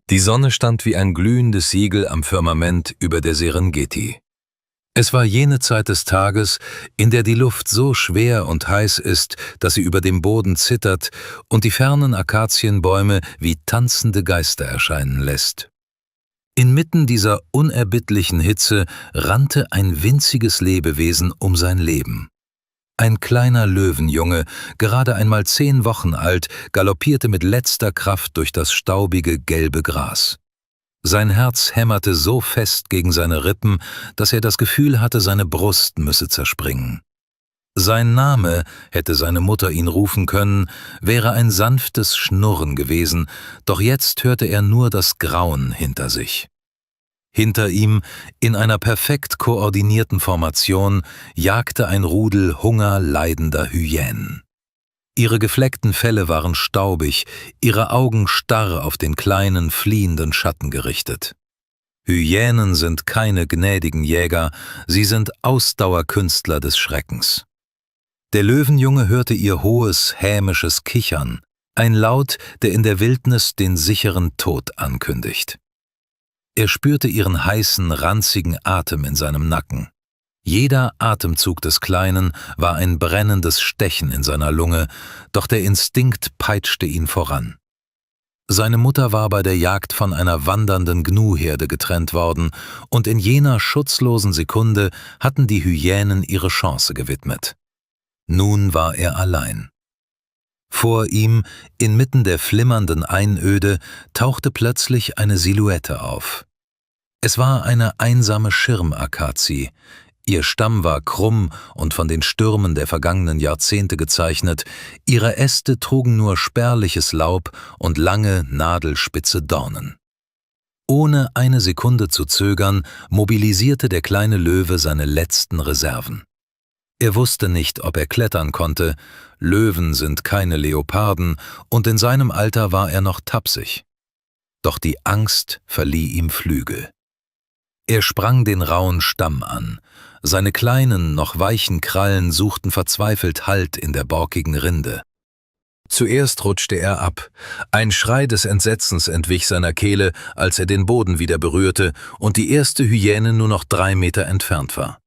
Die Sonne stand wie ein glühendes Siegel am Firmament über der Serengeti. Es war jene Zeit des Tages, in der die Luft so schwer und heiß ist, dass sie über dem Boden zittert und die fernen Akazienbäume wie tanzende Geister erscheinen lässt. Inmitten dieser unerbittlichen Hitze rannte ein winziges Lebewesen um sein Leben. Ein kleiner Löwenjunge, gerade einmal 10 Wochen alt, galoppierte mit letzter Kraft durch das staubige, gelbe Gras. Sein Herz hämmerte so fest gegen seine Rippen, dass er das Gefühl hatte, seine Brust müsse zerspringen. Sein Name, hätte seine Mutter ihn rufen können, wäre ein sanftes Schnurren gewesen, doch jetzt hörte er nur das Grauen hinter sich. Hinter ihm, in einer perfekt koordinierten Formation, jagte ein Rudel hungerleidender Hyänen. Ihre gefleckten Felle waren staubig, ihre Augen starr auf den kleinen, fliehenden Schatten gerichtet. Hyänen sind keine gnädigen Jäger, sie sind Ausdauerkünstler des Schreckens. Der Löwenjunge hörte ihr hohes, hämisches Kichern, ein Laut, der in der Wildnis den sicheren Tod ankündigt. Er spürte ihren heißen, ranzigen Atem in seinem Nacken. Jeder Atemzug des Kleinen war ein brennendes Stechen in seiner Lunge, doch der Instinkt peitschte ihn voran. Seine Mutter war bei der Jagd von einer wandernden Gnuherde getrennt worden, und in jener schutzlosen Sekunde hatten die Hyänen ihre Chance gewidmet. Nun war er allein. Vor ihm, inmitten der flimmernden Einöde, tauchte plötzlich eine Silhouette auf. Es war eine einsame Schirmakazie. Ihr Stamm war krumm und von den Stürmen der vergangenen Jahrzehnte gezeichnet, ihre Äste trugen nur spärliches Laub und lange, nadelspitze Dornen. Ohne eine Sekunde zu zögern, mobilisierte der kleine Löwe seine letzten Reserven. Er wusste nicht, ob er klettern konnte, Löwen sind keine Leoparden, und in seinem Alter war er noch tapsig. Doch die Angst verlieh ihm Flügel. Er sprang den rauen Stamm an. Seine kleinen, noch weichen Krallen suchten verzweifelt Halt in der borkigen Rinde. Zuerst rutschte er ab. Ein Schrei des Entsetzens entwich seiner Kehle, als er den Boden wieder berührte und die erste Hyäne nur noch 3 Meter entfernt war.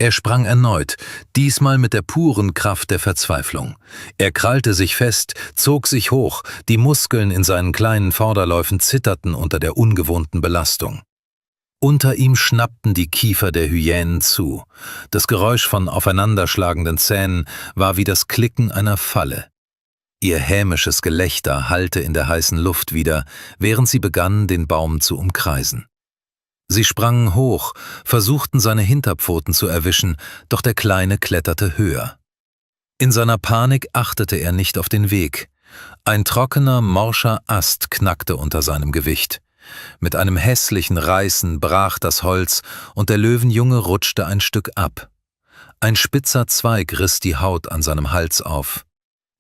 Er sprang erneut, diesmal mit der puren Kraft der Verzweiflung. Er krallte sich fest, zog sich hoch, die Muskeln in seinen kleinen Vorderläufen zitterten unter der ungewohnten Belastung. Unter ihm schnappten die Kiefer der Hyänen zu. Das Geräusch von aufeinanderschlagenden Zähnen war wie das Klicken einer Falle. Ihr hämisches Gelächter hallte in der heißen Luft wieder, während sie begannen, den Baum zu umkreisen. Sie sprangen hoch, versuchten seine Hinterpfoten zu erwischen, doch der Kleine kletterte höher. In seiner Panik achtete er nicht auf den Weg. Ein trockener, morscher Ast knackte unter seinem Gewicht. Mit einem hässlichen Reißen brach das Holz und der Löwenjunge rutschte ein Stück ab. Ein spitzer Zweig riss die Haut an seinem Hals auf.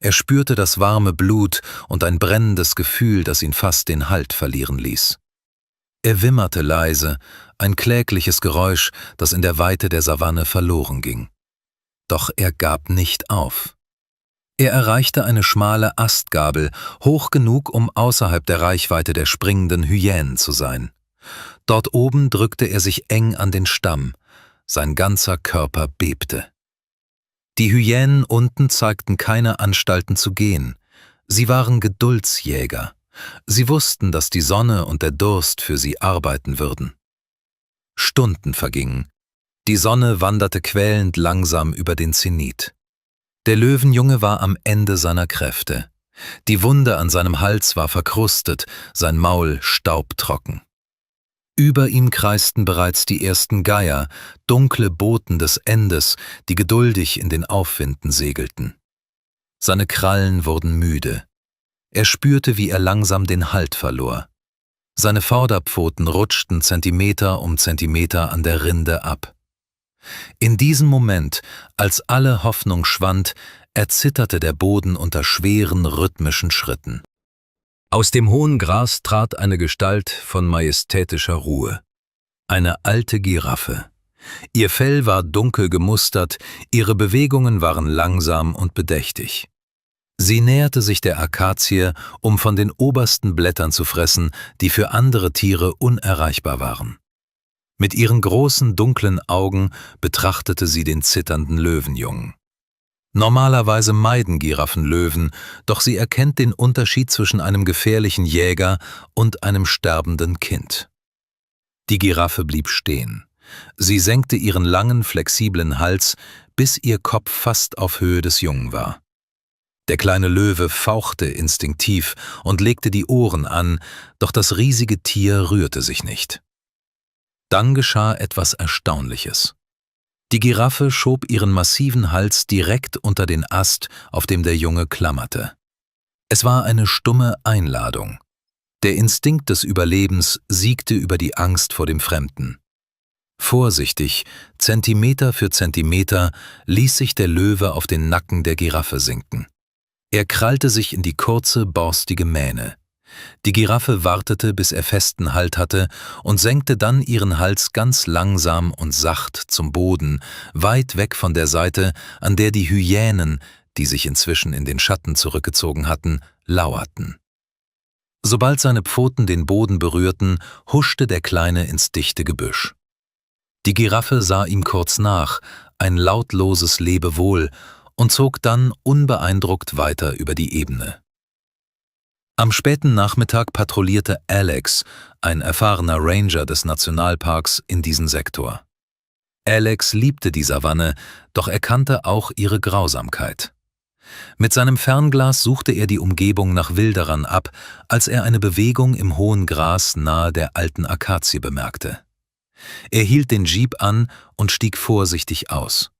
Er spürte das warme Blut und ein brennendes Gefühl, das ihn fast den Halt verlieren ließ. Er wimmerte leise, ein klägliches Geräusch, das in der Weite der Savanne verloren ging. Doch er gab nicht auf. Er erreichte eine schmale Astgabel, hoch genug, um außerhalb der Reichweite der springenden Hyänen zu sein. Dort oben drückte er sich eng an den Stamm. Sein ganzer Körper bebte. Die Hyänen unten zeigten keine Anstalten zu gehen. Sie waren Geduldsjäger. Sie wussten, dass die Sonne und der Durst für sie arbeiten würden. Stunden vergingen. Die Sonne wanderte quälend langsam über den Zenit. Der Löwenjunge war am Ende seiner Kräfte. Die Wunde an seinem Hals war verkrustet, sein Maul staubtrocken. Über ihm kreisten bereits die ersten Geier, dunkle Boten des Endes, die geduldig in den Aufwinden segelten. Seine Krallen wurden müde. Er spürte, wie er langsam den Halt verlor. Seine Vorderpfoten rutschten Zentimeter um Zentimeter an der Rinde ab. In diesem Moment, als alle Hoffnung schwand, erzitterte der Boden unter schweren, rhythmischen Schritten. Aus dem hohen Gras trat eine Gestalt von majestätischer Ruhe. Eine alte Giraffe. Ihr Fell war dunkel gemustert, ihre Bewegungen waren langsam und bedächtig. Sie näherte sich der Akazie, um von den obersten Blättern zu fressen, die für andere Tiere unerreichbar waren. Mit ihren großen, dunklen Augen betrachtete sie den zitternden Löwenjungen. Normalerweise meiden Giraffen Löwen, doch sie erkennt den Unterschied zwischen einem gefährlichen Jäger und einem sterbenden Kind. Die Giraffe blieb stehen. Sie senkte ihren langen, flexiblen Hals, bis ihr Kopf fast auf Höhe des Jungen war. Der kleine Löwe fauchte instinktiv und legte die Ohren an, doch das riesige Tier rührte sich nicht. Dann geschah etwas Erstaunliches. Die Giraffe schob ihren massiven Hals direkt unter den Ast, auf dem der Junge klammerte. Es war eine stumme Einladung. Der Instinkt des Überlebens siegte über die Angst vor dem Fremden. Vorsichtig, Zentimeter für Zentimeter, ließ sich der Löwe auf den Nacken der Giraffe sinken. Er krallte sich in die kurze, borstige Mähne. Die Giraffe wartete, bis er festen Halt hatte und senkte dann ihren Hals ganz langsam und sacht zum Boden, weit weg von der Seite, an der die Hyänen, die sich inzwischen in den Schatten zurückgezogen hatten, lauerten. Sobald seine Pfoten den Boden berührten, huschte der Kleine ins dichte Gebüsch. Die Giraffe sah ihm kurz nach, ein lautloses Lebewohl, und zog dann unbeeindruckt weiter über die Ebene. Am späten Nachmittag patrouillierte Alex, ein erfahrener Ranger des Nationalparks, in diesen Sektor. Alex liebte die Savanne, doch erkannte auch ihre Grausamkeit. Mit seinem Fernglas suchte er die Umgebung nach Wilderern ab, als er eine Bewegung im hohen Gras nahe der alten Akazie bemerkte. Er hielt den Jeep an und stieg vorsichtig aus.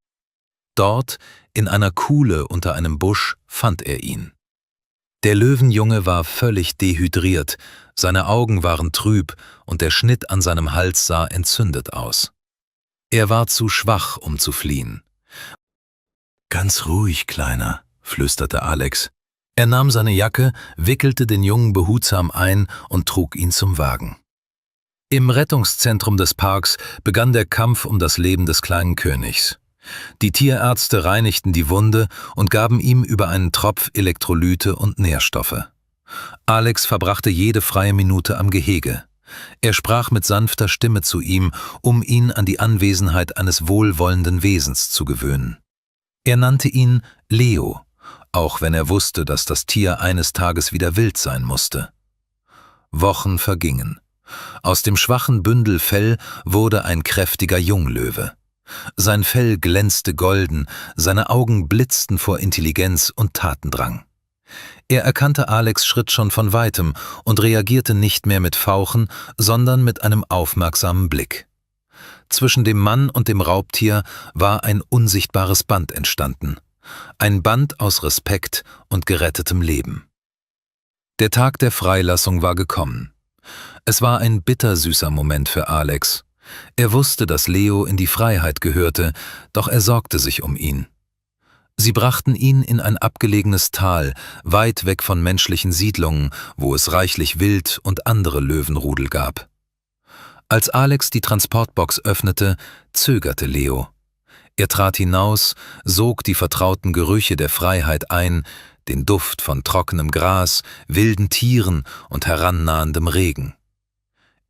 Dort, in einer Kuhle unter einem Busch, fand er ihn. Der Löwenjunge war völlig dehydriert, seine Augen waren trüb und der Schnitt an seinem Hals sah entzündet aus. Er war zu schwach, um zu fliehen. »Ganz ruhig, Kleiner«, flüsterte Alex. Er nahm seine Jacke, wickelte den Jungen behutsam ein und trug ihn zum Wagen. Im Rettungszentrum des Parks begann der Kampf um das Leben des kleinen Königs. Die Tierärzte reinigten die Wunde und gaben ihm über einen Tropf Elektrolyte und Nährstoffe. Alex verbrachte jede freie Minute am Gehege. Er sprach mit sanfter Stimme zu ihm, um ihn an die Anwesenheit eines wohlwollenden Wesens zu gewöhnen. Er nannte ihn Leo, auch wenn er wusste, dass das Tier eines Tages wieder wild sein musste. Wochen vergingen. Aus dem schwachen Bündel Fell wurde ein kräftiger Junglöwe. Sein Fell glänzte golden, seine Augen blitzten vor Intelligenz und Tatendrang. Er erkannte Alex' Schritt schon von weitem und reagierte nicht mehr mit Fauchen, sondern mit einem aufmerksamen Blick. Zwischen dem Mann und dem Raubtier war ein unsichtbares Band entstanden. Ein Band aus Respekt und gerettetem Leben. Der Tag der Freilassung war gekommen. Es war ein bittersüßer Moment für Alex. Er wusste, dass Leo in die Freiheit gehörte, doch er sorgte sich um ihn. Sie brachten ihn in ein abgelegenes Tal, weit weg von menschlichen Siedlungen, wo es reichlich Wild und andere Löwenrudel gab. Als Alex die Transportbox öffnete, zögerte Leo. Er trat hinaus, sog die vertrauten Gerüche der Freiheit ein, den Duft von trockenem Gras, wilden Tieren und herannahendem Regen.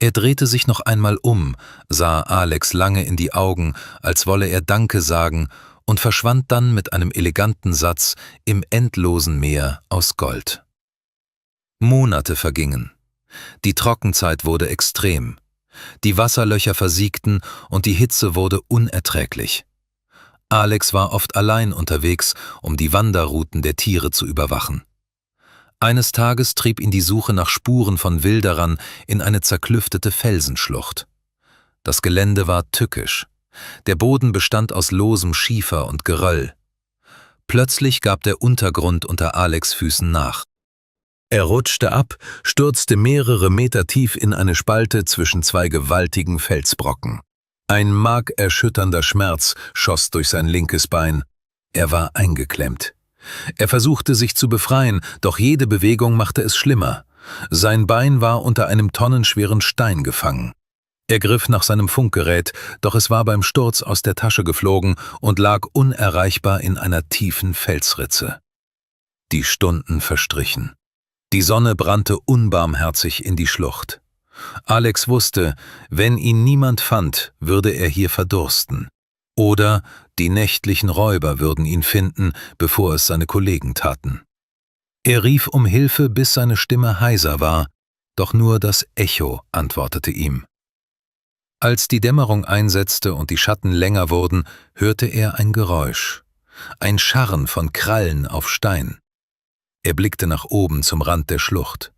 Er drehte sich noch einmal um, sah Alex lange in die Augen, als wolle er Danke sagen, und verschwand dann mit einem eleganten Satz im endlosen Meer aus Gold. Monate vergingen. Die Trockenzeit wurde extrem. Die Wasserlöcher versiegten und die Hitze wurde unerträglich. Alex war oft allein unterwegs, um die Wanderrouten der Tiere zu überwachen. Eines Tages trieb ihn die Suche nach Spuren von Wilderern in eine zerklüftete Felsenschlucht. Das Gelände war tückisch. Der Boden bestand aus losem Schiefer und Geröll. Plötzlich gab der Untergrund unter Alex' Füßen nach. Er rutschte ab, stürzte mehrere Meter tief in eine Spalte zwischen zwei gewaltigen Felsbrocken. Ein markerschütternder Schmerz schoss durch sein linkes Bein. Er war eingeklemmt. Er versuchte sich zu befreien, doch jede Bewegung machte es schlimmer. Sein Bein war unter einem tonnenschweren Stein gefangen. Er griff nach seinem Funkgerät, doch es war beim Sturz aus der Tasche geflogen und lag unerreichbar in einer tiefen Felsritze. Die Stunden verstrichen. Die Sonne brannte unbarmherzig in die Schlucht. Alex wusste, wenn ihn niemand fand, würde er hier verdursten. Oder die nächtlichen Räuber würden ihn finden, bevor es seine Kollegen taten. Er rief um Hilfe, bis seine Stimme heiser war, doch nur das Echo antwortete ihm. Als die Dämmerung einsetzte und die Schatten länger wurden, hörte er ein Geräusch, ein Scharren von Krallen auf Stein. Er blickte nach oben zum Rand der Schlucht.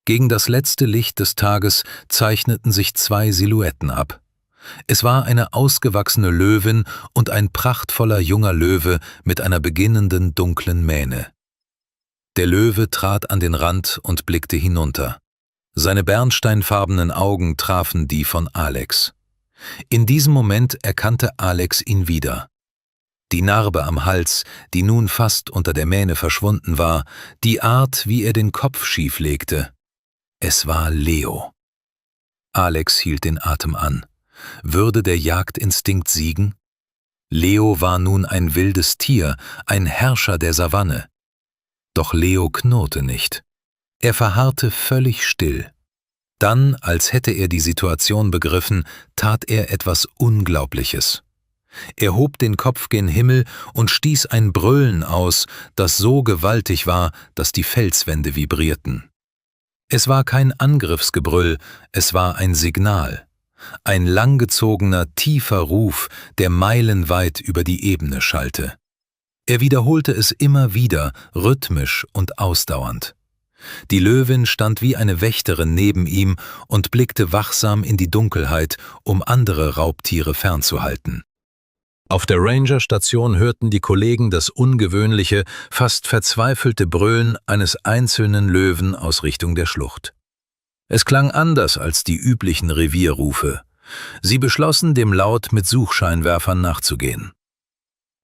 Gegen das letzte Licht des Tages zeichneten sich zwei Silhouetten ab. Es war eine ausgewachsene Löwin und ein prachtvoller junger Löwe mit einer beginnenden dunklen Mähne. Der Löwe trat an den Rand und blickte hinunter. Seine bernsteinfarbenen Augen trafen die von Alex. In diesem Moment erkannte Alex ihn wieder. Die Narbe am Hals, die nun fast unter der Mähne verschwunden war, die Art, wie er den Kopf schief legte. Es war Leo. Alex hielt den Atem an. Würde der Jagdinstinkt siegen? Leo war nun ein wildes Tier, ein Herrscher der Savanne. Doch Leo knurrte nicht. Er verharrte völlig still. Dann, als hätte er die Situation begriffen, tat er etwas Unglaubliches. Er hob den Kopf gen Himmel und stieß ein Brüllen aus, das so gewaltig war, dass die Felswände vibrierten. Es war kein Angriffsgebrüll, es war ein Signal. Ein langgezogener, tiefer Ruf, der meilenweit über die Ebene schallte. Er wiederholte es immer wieder, rhythmisch und ausdauernd. Die Löwin stand wie eine Wächterin neben ihm und blickte wachsam in die Dunkelheit, um andere Raubtiere fernzuhalten. Auf der Ranger-Station hörten die Kollegen das ungewöhnliche, fast verzweifelte Brüllen eines einzelnen Löwen aus Richtung der Schlucht. Es klang anders als die üblichen Revierrufe. Sie beschlossen, dem Laut mit Suchscheinwerfern nachzugehen.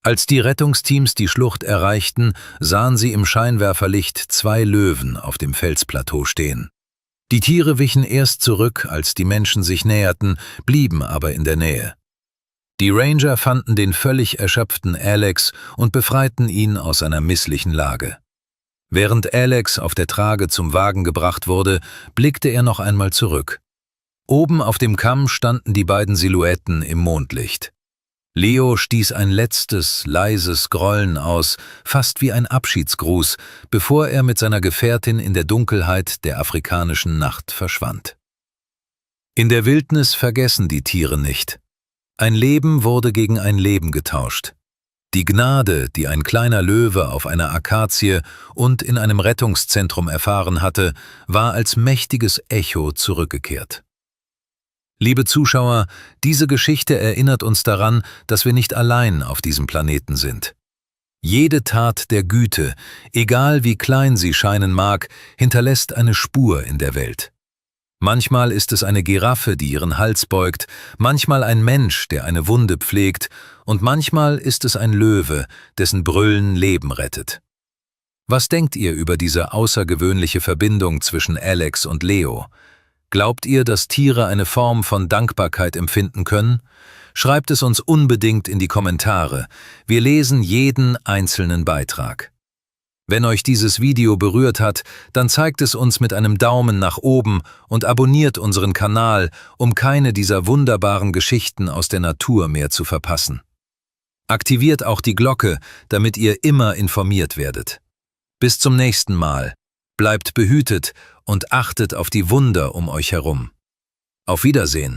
Als die Rettungsteams die Schlucht erreichten, sahen sie im Scheinwerferlicht zwei Löwen auf dem Felsplateau stehen. Die Tiere wichen erst zurück, als die Menschen sich näherten, blieben aber in der Nähe. Die Ranger fanden den völlig erschöpften Alex und befreiten ihn aus seiner misslichen Lage. Während Alex auf der Trage zum Wagen gebracht wurde, blickte er noch einmal zurück. Oben auf dem Kamm standen die beiden Silhouetten im Mondlicht. Leo stieß ein letztes, leises Grollen aus, fast wie ein Abschiedsgruß, bevor er mit seiner Gefährtin in der Dunkelheit der afrikanischen Nacht verschwand. In der Wildnis vergessen die Tiere nicht. Ein Leben wurde gegen ein Leben getauscht. Die Gnade, die ein kleiner Löwe auf einer Akazie und in einem Rettungszentrum erfahren hatte, war als mächtiges Echo zurückgekehrt. Liebe Zuschauer, diese Geschichte erinnert uns daran, dass wir nicht allein auf diesem Planeten sind. Jede Tat der Güte, egal wie klein sie scheinen mag, hinterlässt eine Spur in der Welt. Manchmal ist es eine Giraffe, die ihren Hals beugt, manchmal ein Mensch, der eine Wunde pflegt, und manchmal ist es ein Löwe, dessen Brüllen Leben rettet. Was denkt ihr über diese außergewöhnliche Verbindung zwischen Alex und Leo? Glaubt ihr, dass Tiere eine Form von Dankbarkeit empfinden können? Schreibt es uns unbedingt in die Kommentare. Wir lesen jeden einzelnen Beitrag. Wenn euch dieses Video berührt hat, dann zeigt es uns mit einem Daumen nach oben und abonniert unseren Kanal, um keine dieser wunderbaren Geschichten aus der Natur mehr zu verpassen. Aktiviert auch die Glocke, damit ihr immer informiert werdet. Bis zum nächsten Mal. Bleibt behütet und achtet auf die Wunder um euch herum. Auf Wiedersehen.